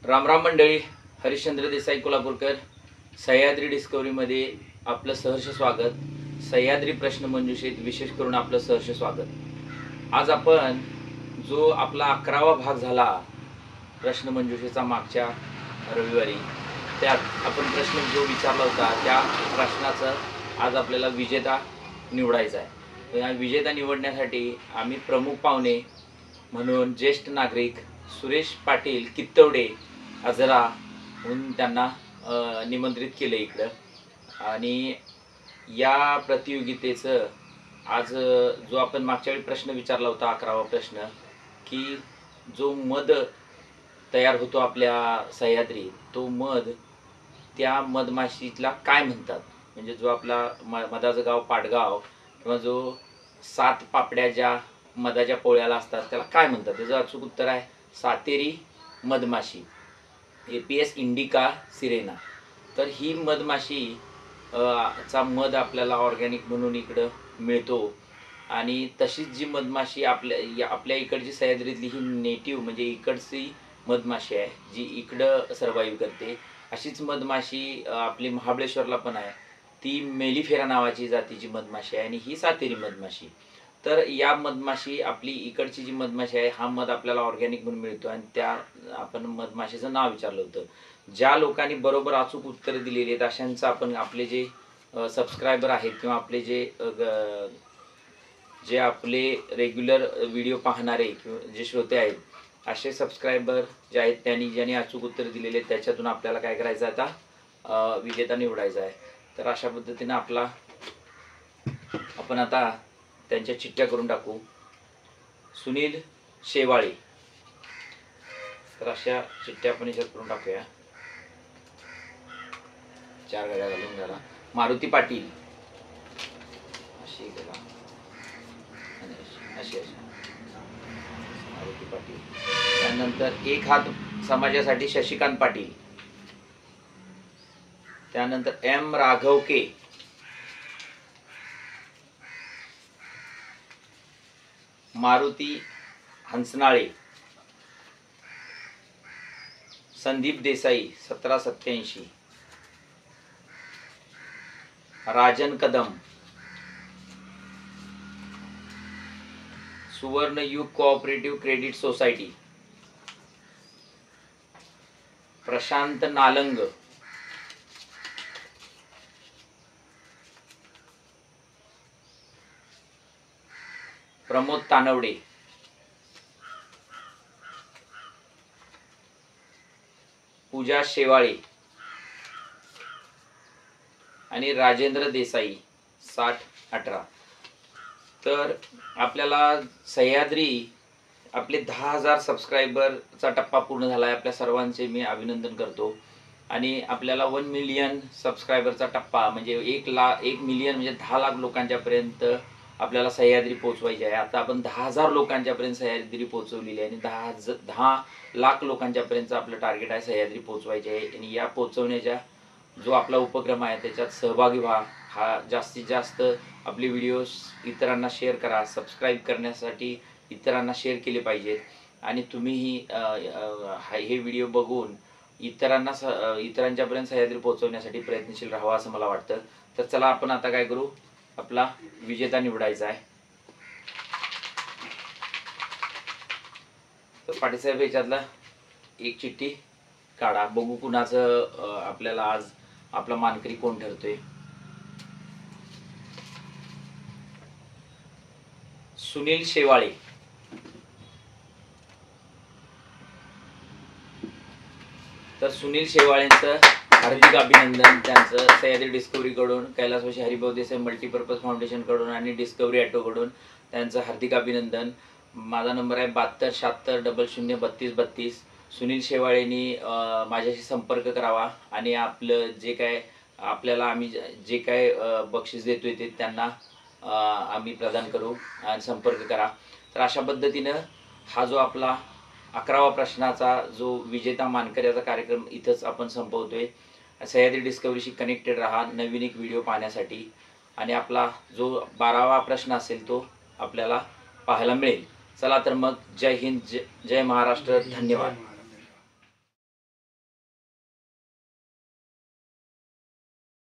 रामराम मंडळी, हरिश्चंद्र देसाई कोल्हापूरकर सह्याद्री डिस्कवरीमध्ये आपलं सहर्ष स्वागत. सह्याद्री प्रश्न मंजुषेत विशेष करून आपलं सहर्ष स्वागत. आज आपण जो आपला 11वा भाग झाला प्रश्न मंजुषेचा मागच्या रविवारी, त्यात आपण प्रश्न जो विचारला होता त्या प्रश्नाचं आज आपल्याला विजेता निवडायचा आहे. या विजेता निवडण्यासाठी आम्ही प्रमुख पाहुणे म्हणून ज्येष्ठ नागरिक सुरेश पाटील कित्तवडे आजरा म्हणून त्यांना निमंत्रित केलं इकडं. आणि या प्रतियोगितेचं आज जो आपण मागच्या वेळी प्रश्न विचारला होता 11वा प्रश्न, की जो मध तयार होतो आपल्या सह्याद्री, तो मध त्या मधमाशीला काय म्हणतात, म्हणजे जो आपला मधाचं गाव पाटगाव किंवा जो 7 पापड्या ज्या मधाच्या पोळ्याला असतात त्याला काय म्हणतात, त्याचं अचूक उत्तर आहे सातेरी मधमाशी, एपियस इंडिका सिरेना. तर ही मधमाशी चा मध आपल्याला ऑर्गॅनिक म्हणून इकडं मिळतो. आणि तशीच जी मधमाशी आपल्या इकडची सह्याद्रीतली ही नेटिव्ह म्हणजे इकडची मधमाशी आहे जी इकडं सर्वाईव्ह करते, अशीच मधमाशी आपली महाबळेश्वरला पण आहे. ती मेलिफेरा नावाची जातीची मधमाशी आहे आणि ही सातेरी मधमाशी. तर या मधमाशी आपली इकडची जी मधमाशी आहे, हा मध आपल्याला ऑर्गॅनिक म्हणून मिळतो आणि त्या आपण मधमाशीचं नाव विचारलं होतं. ज्या लोकांनी बरोबर अचूक उत्तर दिलेली आहेत अशांचं आपण आपले जे सबस्क्रायबर आहेत किंवा आपले जे आपले रेग्युलर व्हिडिओ पाहणारे किंवा जे श्रोते आहेत, असे सबस्क्रायबर जे आहेत ज्यांनी अचूक उत्तर दिलेले आहेत त्याच्यातून आपल्याला काय करायचं आता विजेता निवडायचा आहे. तर अशा पद्धतीनं आपण आता त्यांच्या चिठ्ठ्या करून टाकू. सुनील शेवाळे, तर अशा चिठ्ठ्या आपण याच्यात करून टाकूया. 4 गाड्या घालून झाला. मारुती पाटील अशी गेला अशी मारुती पाटील. त्यानंतर एक हात समाजासाठी शशिकांत पाटील. त्यानंतर M Raghav K. Maruti Hansnale. Sandeep Desai 1787. Rajan Kadam. Suvarna Yug cooperative credit society. Prashant Nalang. Pramod Tanwade. Pooja Shewale आणि राजेंद्र देसाई 6018. तर आपल्याला सह्याद्री आपले 10,000 सबस्क्रायबरचा टप्पा पूर्ण झाला आहे. आपल्या सर्वांचे मी अभिनंदन करतो. आणि आपल्याला 1 मिलियन सबस्क्रायबरचा टप्पा म्हणजे 1 मिलियन म्हणजे 10 लाख लोकांच्यापर्यंत आपल्याला सह्याद्री पोहोचवायची आहे. आता आपण 10,000 लोकांच्यापर्यंत सह्याद्री पोहोचवलेली आहे आणि 10 लाख लोकांच्यापर्यंत आपलं टार्गेट आहे सह्याद्री पोहोचवायची आहे. आणि या पोहोचवण्याच्या जो आपला उपक्रम आहे त्याच्यात सहभागी व्हा. हा जास्तीत जास्त आपले व्हिडिओज इतरांना शेअर करा. सबस्क्राईब करण्यासाठी इतरांना शेअर केले पाहिजेत. आणि तुम्हीही हे व्हिडिओ बघून इतरांच्यापर्यंत सह्याद्री पोहोचवण्यासाठी प्रयत्नशील राहावा असं मला वाटतं. तर चला आपण आता काय करू, आपला विजेता निवडायचा आहे. तर पाटीलसाहेब याच्यातला एक चिठ्ठी काढा, बघू कुणाचं आपल्याला आज आपला मानकरी कोण ठरतोय. सुनील शेवाळे. तर सुनील शेवाळेंचं हार्दिक अभिनंदन. त्यांचं सह्याद्री डिस्कवरीकडून, कैलासवासी हरिभाऊ देसाई मल्टीपर्पज फाउंडेशनकडून आणि डिस्कवरी ॲटोकडून त्यांचं हार्दिक अभिनंदन. माझा नंबर आहे 7276003232. सुनील शेवाळेंनी माझ्याशी संपर्क करावा आणि आपलं जे काय आपल्याला आम्ही जे काय बक्षीस देतोय ते त्यांना आम्ही प्रदान करू आणि संपर्क करा. तर अशा पद्धतीनं हा जो आपला 11वा प्रश्नाचा जो विजेता मानकऱ्याचा कार्यक्रम इथंच आपण संपवतोय. सह्याद्री डिस्कवरीशी कनेक्टेड राहा नवीन एक व्हिडिओ पाहण्यासाठी. आणि आपला जो 12वा प्रश्न असेल तो आपल्याला पाहायला मिळेल. चला तर मग जय हिंद, जय महाराष्ट्र, धन्यवाद.